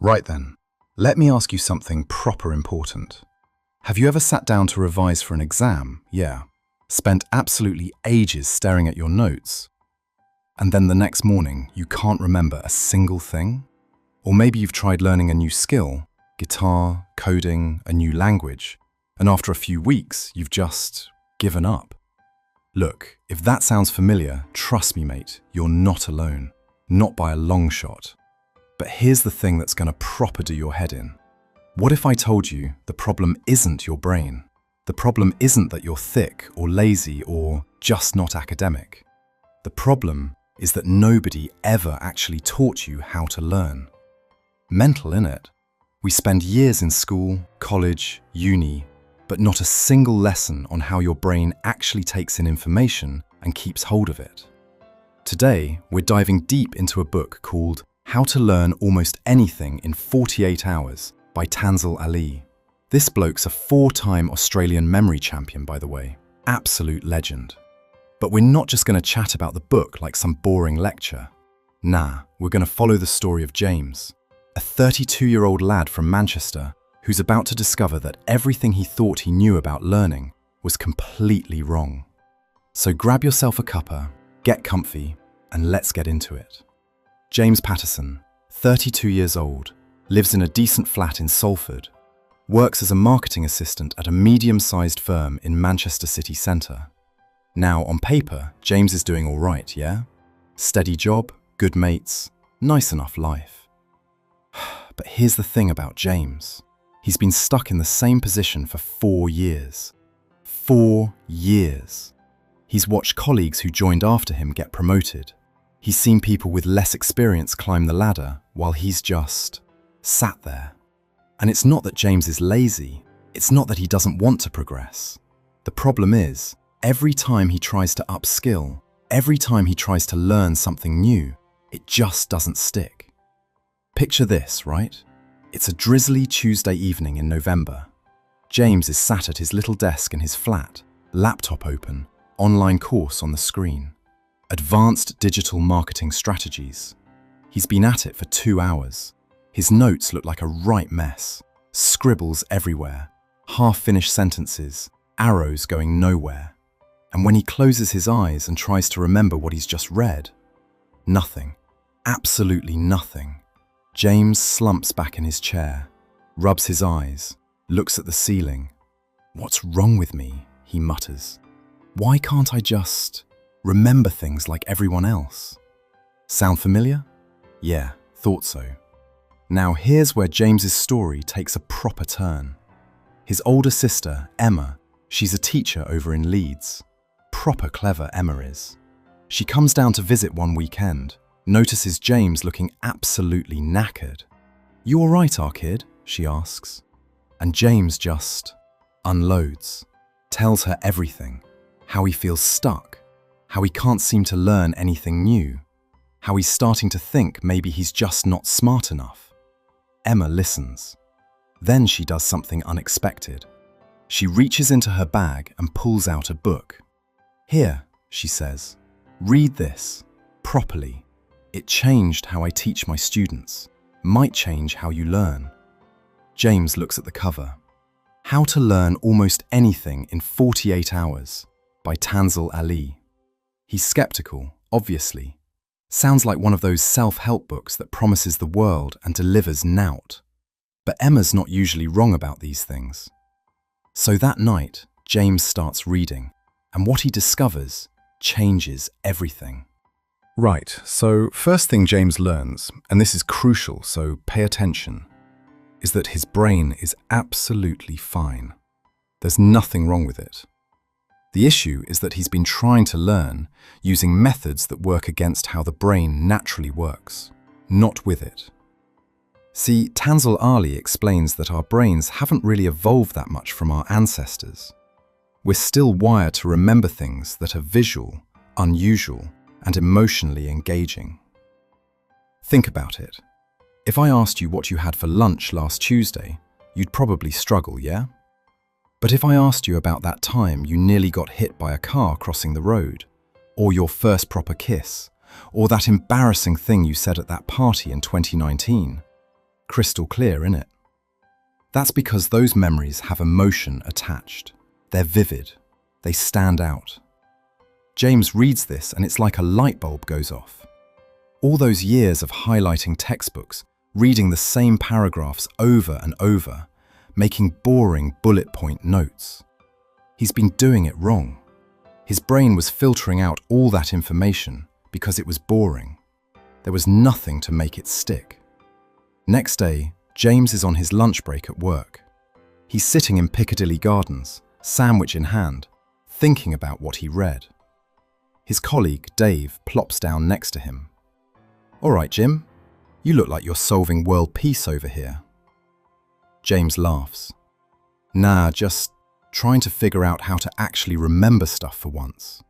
Right then, let me ask you something proper important. Have you ever sat down to revise for an exam? Yeah. Spent absolutely ages staring at your notes, and then the next morning you can't remember a single thing? Or maybe you've tried learning a new skill, guitar, coding, a new language, and after a few weeks you've just given up. Look, if that sounds familiar, trust me mate, you're not alone. Not by a long shot. But here's the thing that's going to proper do your head in. What if I told you the problem isn't your brain? The problem isn't that you're thick or lazy or just not academic. The problem is that nobody ever actually taught you how to learn. Mental, innit? We spend years in school, college, uni, but not a single lesson on how your brain actually takes in information and keeps hold of it. Today, we're diving deep into a book called How to Learn Almost Anything in 48 Hours by Tansel Ali. This bloke's a 4-time Australian memory champion, by the way. Absolute legend. But we're not just going to chat about the book like some boring lecture. Nah, we're going to follow the story of James, a 32-year-old lad from Manchester who's about to discover that everything he thought he knew about learning was completely wrong. So grab yourself a cuppa, get comfy, and let's get into it. James Patterson, 32 years old, lives in a decent flat in Salford, works as a marketing assistant at a medium-sized firm in Manchester city centre. Now, on paper, James is doing all right, yeah? Steady job, good mates, nice enough life. But here's the thing about James. He's been stuck in the same position for 4 years. 4 years. He's watched colleagues who joined after him get promoted. He's seen people with less experience climb the ladder while he's just sat there. And it's not that James is lazy. It's not that he doesn't want to progress. The problem is, every time he tries to upskill, every time he tries to learn something new, it just doesn't stick. Picture this, right? It's a drizzly Tuesday evening in November. James is sat at his little desk in his flat, laptop open, online course on the screen. Advanced Digital Marketing Strategies. He's been at it for 2 hours. His notes look like a right mess. Scribbles everywhere, half-finished sentences, arrows going nowhere. And when he closes his eyes and tries to remember what he's just read, nothing. Absolutely nothing. James slumps back in his chair, rubs his eyes, looks at the ceiling. "What's wrong with me?" he mutters. "Why can't I just remember things like everyone else?" Sound familiar? Yeah, thought so. Now here's where James's story takes a proper turn. His older sister, Emma, she's a teacher over in Leeds. Proper clever Emma is. She comes down to visit one weekend, notices James looking absolutely knackered. "You all right, our kid?" she asks. And James just unloads, tells her everything. How he feels stuck, how he can't seem to learn anything new, how he's starting to think maybe he's just not smart enough. Emma listens. Then she does something unexpected. She reaches into her bag and pulls out a book. "Here," she says, "read this, properly. It changed how I teach my students. Might change how you learn." James looks at the cover. How to Learn Almost Anything in 48 Hours by Tansel Ali. He's skeptical, obviously. Sounds like one of those self-help books that promises the world and delivers nout. But Emma's not usually wrong about these things. So that night, James starts reading, and what he discovers changes everything. Right, so first thing James learns, and this is crucial, so pay attention, is that his brain is absolutely fine. There's nothing wrong with it. The issue is that he's been trying to learn using methods that work against how the brain naturally works, not with it. See, Tansel Ali explains that our brains haven't really evolved that much from our ancestors. We're still wired to remember things that are visual, unusual, and emotionally engaging. Think about it. If I asked you what you had for lunch last Tuesday, you'd probably struggle, yeah? But if I asked you about that time you nearly got hit by a car crossing the road, or your first proper kiss, or that embarrassing thing you said at that party in 2019, Crystal clear, innit? That's because those memories have emotion attached. They're vivid. They stand out. James reads this and it's like a light bulb goes off. All those years of highlighting textbooks, reading the same paragraphs over and over, making boring bullet point notes. He's been doing it wrong. His brain was filtering out all that information because it was boring. There was nothing to make it stick. Next day, James is on his lunch break at work. He's sitting in Piccadilly Gardens, sandwich in hand, thinking about what he read. His colleague, Dave, plops down next to him. "All right, Jim, you look like you're solving world peace over here." James laughs. "Nah, just trying to figure out how to actually remember stuff for once."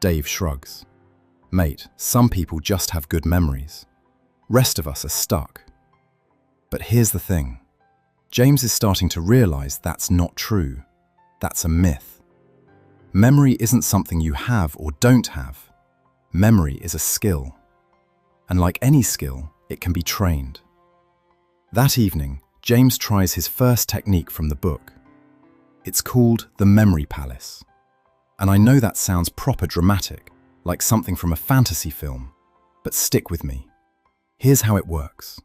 Dave shrugs. "Mate, some people just have good memories. Rest of us are stuck." But here's the thing. James is starting to realize that's not true. That's a myth. Memory isn't something you have or don't have. Memory is a skill. And like any skill, it can be trained. That evening, James tries his first technique from the book. It's called the Memory Palace. And I know that sounds proper dramatic, like something from a fantasy film, but stick with me. Here's how it works.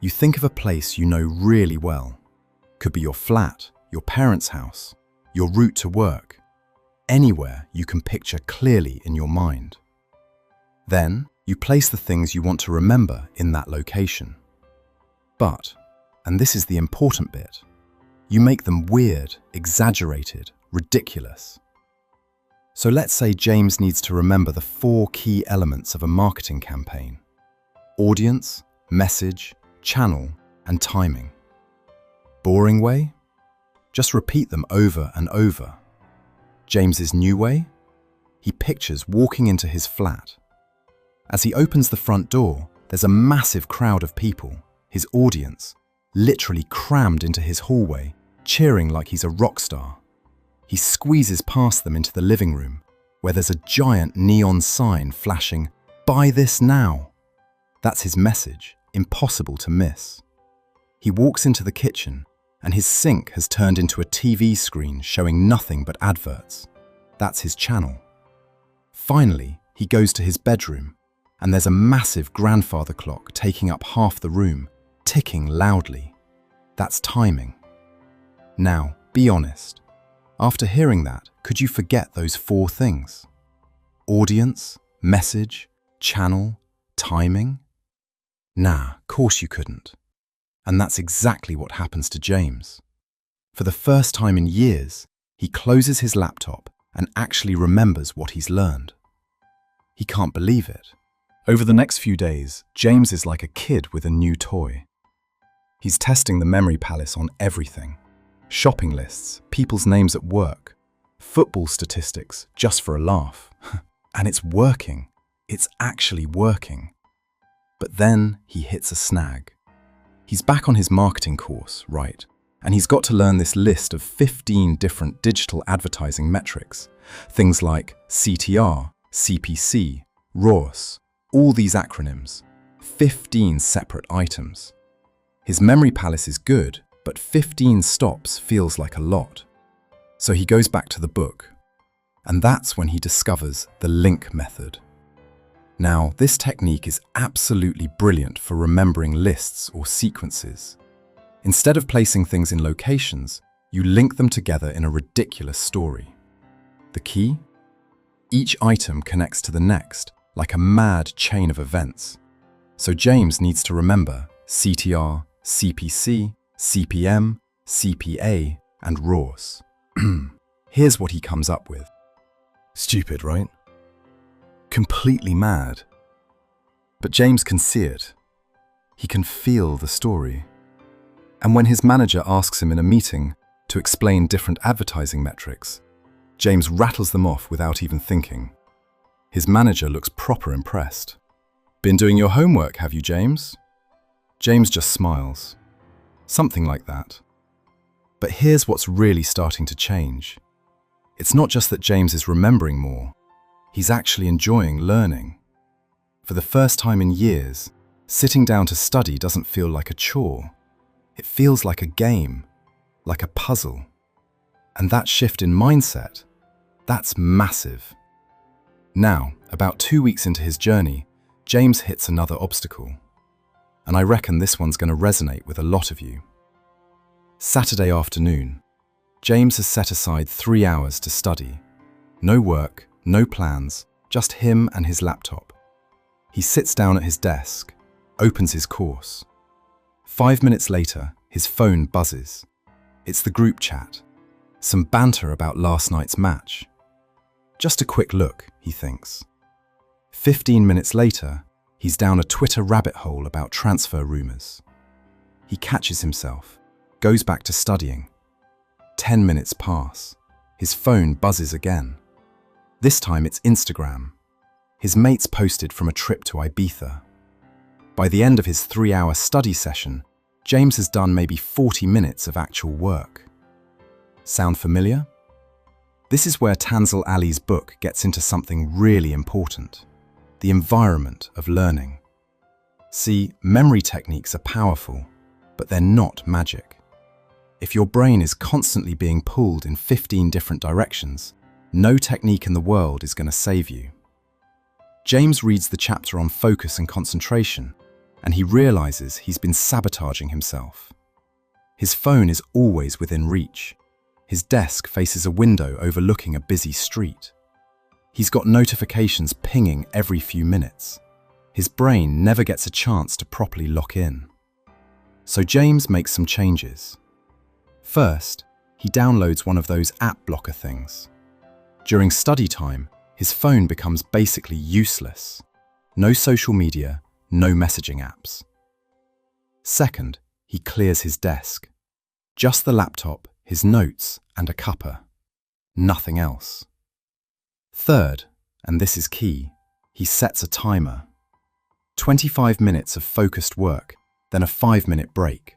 You think of a place you know really well. Could be your flat, your parents' house, your route to work, anywhere you can picture clearly in your mind. Then, you place the things you want to remember in that location. But, and this is the important bit, you make them weird, exaggerated, ridiculous. So let's say James needs to remember the 4 key elements of a marketing campaign: audience, message, channel, and timing. Boring way? Just repeat them over and over. James's new way? He pictures walking into his flat. As he opens the front door, there's a massive crowd of people, his audience, literally crammed into his hallway, cheering like he's a rock star. He squeezes past them into the living room, where there's a giant neon sign flashing, "Buy this now." That's his message, impossible to miss. He walks into the kitchen, and his sink has turned into a TV screen showing nothing but adverts. That's his channel. Finally, he goes to his bedroom, and there's a massive grandfather clock taking up half the room, ticking loudly. That's timing. Now, be honest. After hearing that, could you forget those 4 things? Audience, message, channel, timing? Nah, course you couldn't. And that's exactly what happens to James. For the first time in years, he closes his laptop and actually remembers what he's learned. He can't believe it. Over the next few days, James is like a kid with a new toy. He's testing the Memory Palace on everything. Shopping lists, people's names at work, football statistics, just for a laugh. And it's working. It's actually working. But then he hits a snag. He's back on his marketing course, right? And he's got to learn this list of 15 different digital advertising metrics. Things like CTR, CPC, ROAS, all these acronyms. 15 separate items. His Memory Palace is good, but 15 stops feels like a lot. So he goes back to the book. And that's when he discovers the link method. Now, this technique is absolutely brilliant for remembering lists or sequences. Instead of placing things in locations, you link them together in a ridiculous story. The key? Each item connects to the next, like a mad chain of events. So James needs to remember CTR, CPC, CPM, CPA, and ROAS. Here's what he comes up with. Stupid, right? Completely mad. But James can see it. He can feel the story. And when his manager asks him in a meeting to explain different advertising metrics, James rattles them off without even thinking. His manager looks proper impressed. "Been doing your homework, have you, James?" James just smiles. Something like that. But here's what's really starting to change. It's not just that James is remembering more. He's actually enjoying learning. For the first time in years, Sitting down to study doesn't feel like a chore. It feels like a game, like a puzzle. And that shift in mindset, that's massive. Now, about 2 weeks into his journey, James hits another obstacle. And I reckon this one's going to resonate with a lot of you. Saturday afternoon, James has set aside 3 hours to study. No work, no plans, just him and his laptop. He sits down at his desk, opens his course. 5 minutes later, his phone buzzes. It's the group chat. Some banter about last night's match. Just a quick look, he thinks. 15 minutes later, he's down a Twitter rabbit hole about transfer rumors. He catches himself, goes back to studying. 10 minutes pass. His phone buzzes again. This time it's Instagram. His mates posted from a trip to Ibiza. By the end of his 3-hour study session, James has done maybe 40 minutes of actual work. Sound familiar? This is where Tansel Ali's book gets into something really important: the environment of learning. See, memory techniques are powerful, but they're not magic. If your brain is constantly being pulled in 15 different directions, no technique in the world is going to save you. James reads the chapter on focus and concentration, and he realizes he's been sabotaging himself. His phone is always within reach. His desk faces a window overlooking a busy street. He's got notifications pinging every few minutes. His brain never gets a chance to properly lock in. So James makes some changes. First, he downloads one of those app blocker things. During study time, his phone becomes basically useless. No social media, no messaging apps. Second, he clears his desk. Just the laptop, his notes, and a cuppa. Nothing else. Third, and this is key, he sets a timer. 25 minutes of focused work, then a 5-minute break.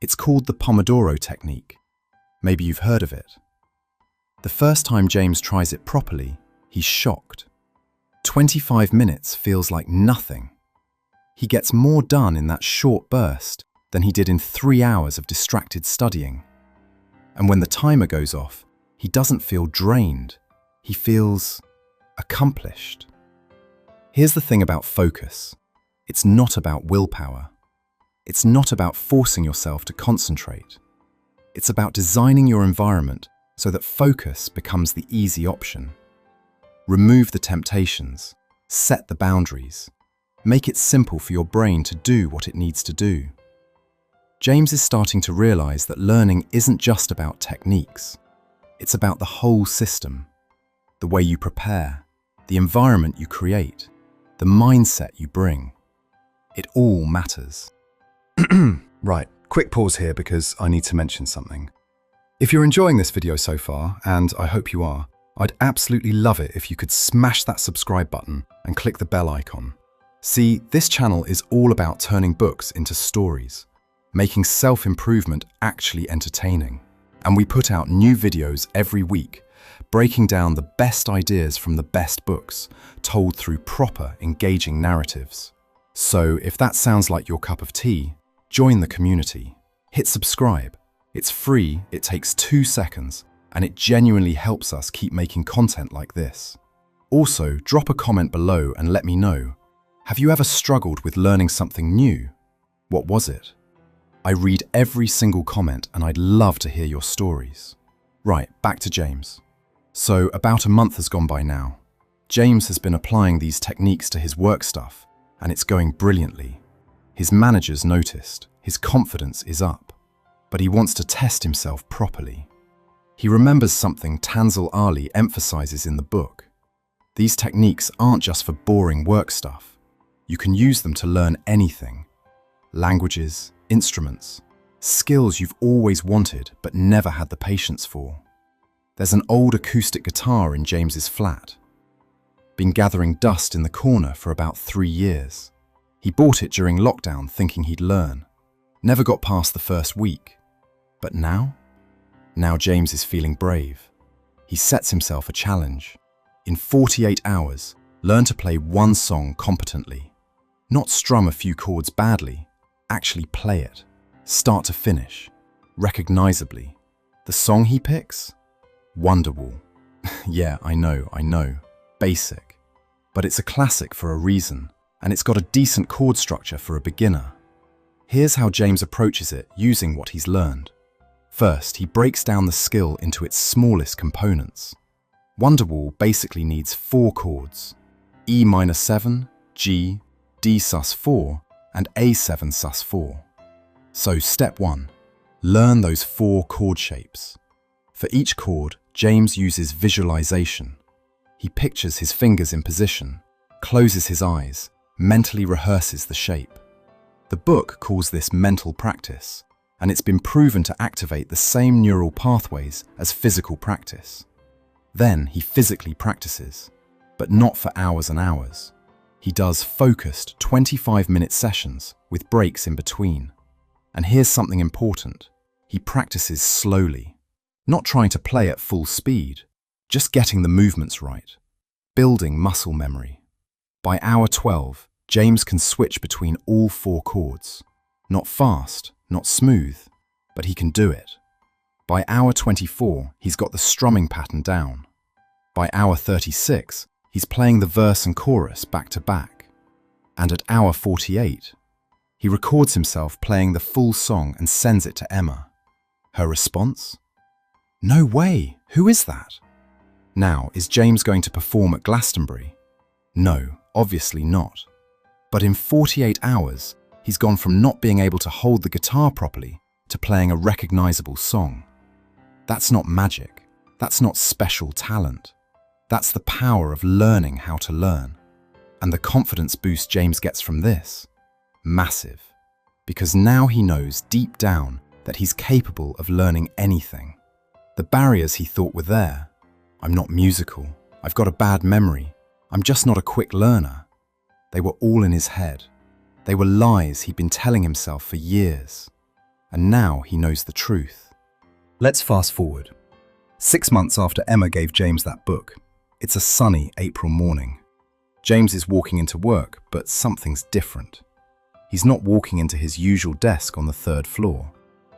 It's called the Pomodoro technique. Maybe you've heard of it. The first time James tries it properly, he's shocked. 25 minutes feels like nothing. He gets more done in that short burst than he did in 3 hours of distracted studying. And when the timer goes off, he doesn't feel drained. He feels accomplished. Here's the thing about focus. It's not about willpower. It's not about forcing yourself to concentrate. It's about designing your environment so that focus becomes the easy option. Remove the temptations, set the boundaries, make it simple for your brain to do what it needs to do. James is starting to realize that learning isn't just about techniques. It's about the whole system, the way you prepare, the environment you create, the mindset you bring. It all matters. Right, quick pause here because I need to mention something. If you're enjoying this video so far, and I hope you are, I'd absolutely love it if you could smash that subscribe button and click the bell icon. See, this channel is all about turning books into stories, making self-improvement actually entertaining. And we put out new videos every week, breaking down the best ideas from the best books, told through proper, engaging narratives. So if that sounds like your cup of tea, join the community. Hit subscribe. It's free, it takes 2 seconds, and it genuinely helps us keep making content like this. Also, drop a comment below and let me know. Have you ever struggled with learning something new? What was it? I read every single comment and I'd love to hear your stories. Right, back to James. So about a month has gone by now. James has been applying these techniques to his work stuff, and it's going brilliantly. His managers noticed, his confidence is up, but he wants to test himself properly. He remembers something Tansel Ali emphasizes in the book. These techniques aren't just for boring work stuff. You can use them to learn anything. Languages, instruments, skills you've always wanted but never had the patience for. There's an old acoustic guitar in James's flat. Been gathering dust in the corner for about 3 years. He bought it during lockdown thinking he'd learn. Never got past the first week. But now? Now James is feeling brave. He sets himself a challenge. In 48 hours, learn to play one song competently. Not strum a few chords badly, actually play it, start to finish, recognizably. The song he picks? Wonderwall. Yeah, I know. Basic. But it's a classic for a reason, and it's got a decent chord structure for a beginner. Here's how James approaches it using what he's learned. First, he breaks down the skill into its smallest components. Wonderwall basically needs 4 chords: E minor 7, G, D sus4, and A7 sus4. So step 1, learn those 4 chord shapes. For each chord, James uses visualization. He pictures his fingers in position, closes his eyes, mentally rehearses the shape. The book calls this mental practice, and it's been proven to activate the same neural pathways as physical practice. Then he physically practices, but not for hours and hours. He does focused 25-minute sessions with breaks in between. And here's something important. He practices slowly, not trying to play at full speed, just getting the movements right, building muscle memory. By hour 12, James can switch between all 4 chords. Not fast, not smooth, but he can do it. By hour 24, he's got the strumming pattern down. By hour 36, he's playing the verse and chorus back to back. And at hour 48, he records himself playing the full song and sends it to Emma. Her response? No way, who is that? Now, is James going to perform at Glastonbury? No, obviously not. But in 48 hours, he's gone from not being able to hold the guitar properly to playing a recognizable song. That's not magic. That's not special talent. That's the power of learning how to learn. And the confidence boost James gets from this? Massive. Because now he knows deep down that he's capable of learning anything. The barriers he thought were there. I'm not musical. I've got a bad memory. I'm just not a quick learner. They were all in his head. They were lies he'd been telling himself for years. And now he knows the truth. Let's fast forward. 6 months after Emma gave James that book, it's a sunny April morning. James is walking into work, but something's different. He's not walking into his usual desk on the 3rd floor.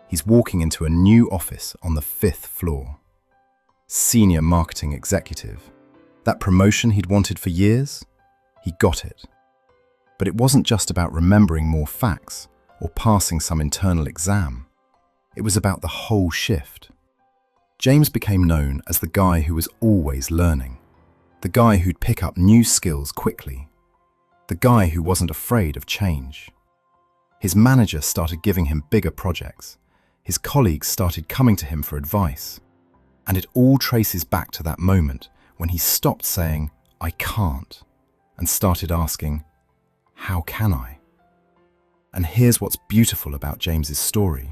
He's walking into a new office on the 5th floor. Senior marketing executive. That promotion he'd wanted for years? He got it. But it wasn't just about remembering more facts or passing some internal exam. It was about the whole shift. James became known as the guy who was always learning. The guy who'd pick up new skills quickly. The guy who wasn't afraid of change. His manager started giving him bigger projects. His colleagues started coming to him for advice. And it all traces back to that moment when he stopped saying, I can't, and started asking, how can I? And here's what's beautiful about James's story.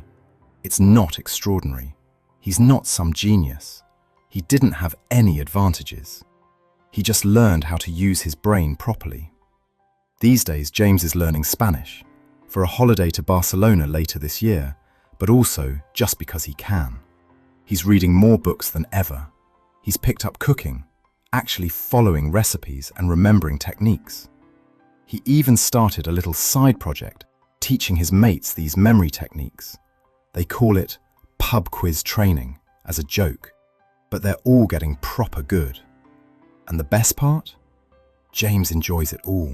It's not extraordinary. He's not some genius. He didn't have any advantages. He just learned how to use his brain properly. These days, James is learning Spanish for a holiday to Barcelona later this year, but also just because he can. He's reading more books than ever. He's picked up cooking, actually following recipes and remembering techniques. He even started a little side project teaching his mates these memory techniques. They call it pub quiz training as a joke, but they're all getting proper good. And the best part? James enjoys it all.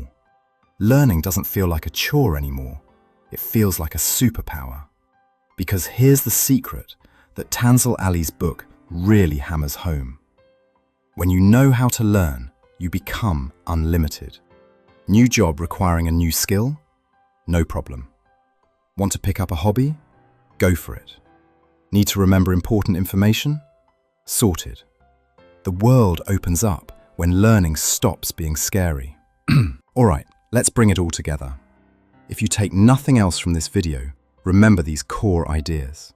Learning doesn't feel like a chore anymore. It feels like a superpower. Because here's the secret that Tansel Ali's book really hammers home. When you know how to learn, you become unlimited. New job requiring a new skill? No problem. Want to pick up a hobby? Go for it. Need to remember important information? Sorted. The world opens up when learning stops being scary. All right, let's bring it all together. If you take nothing else from this video, remember these core ideas.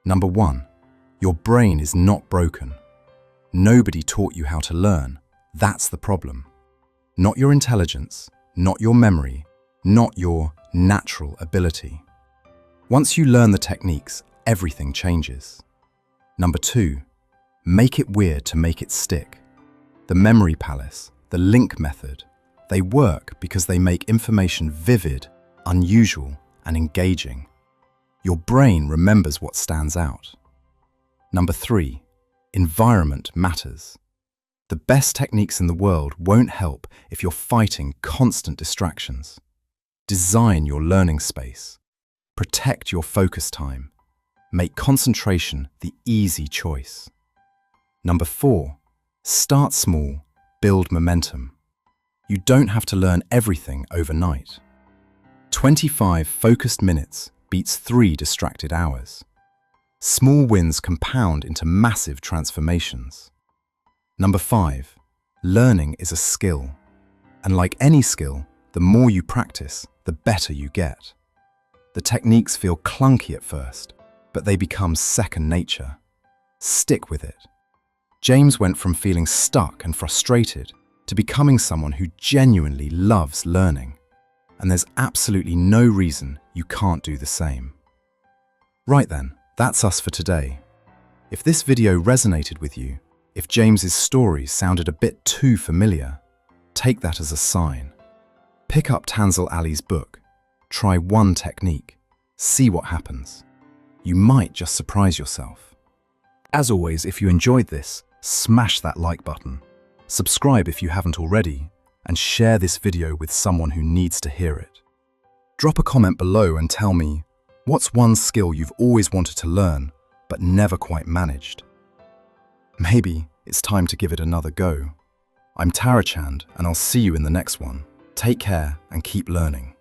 Number 1, your brain is not broken. Nobody taught you how to learn. That's the problem. Not your intelligence, not your memory, not your natural ability. Once you learn the techniques, everything changes. Number 2, make it weird to make it stick. The memory palace, the link method, They work because they make information vivid, unusual, and engaging. Your brain remembers what stands out. Number 3, environment matters. The best techniques in the world won't help if you're fighting constant distractions. Design your learning space. Protect your focus time. Make concentration the easy choice. Number 4, start small, build momentum. You don't have to learn everything overnight. 25 focused minutes beats 3 distracted hours. Small wins compound into massive transformations. Number 5, learning is a skill. And like any skill, the more you practice, the better you get. The techniques feel clunky at first, but they become second nature. Stick with it. James went from feeling stuck and frustrated to becoming someone who genuinely loves learning. And there's absolutely no reason you can't do the same. Right then, that's us for today. If this video resonated with you, if James's stories sounded a bit too familiar, take that as a sign. Pick up Tansel Ali's book, try one technique, see what happens. You might just surprise yourself. As always, if you enjoyed this, smash that like button. Subscribe if you haven't already, and share this video with someone who needs to hear it. Drop a comment below and tell me, what's one skill you've always wanted to learn, but never quite managed? Maybe it's time to give it another go. I'm Tarachand, and I'll see you in the next one. Take care and keep learning.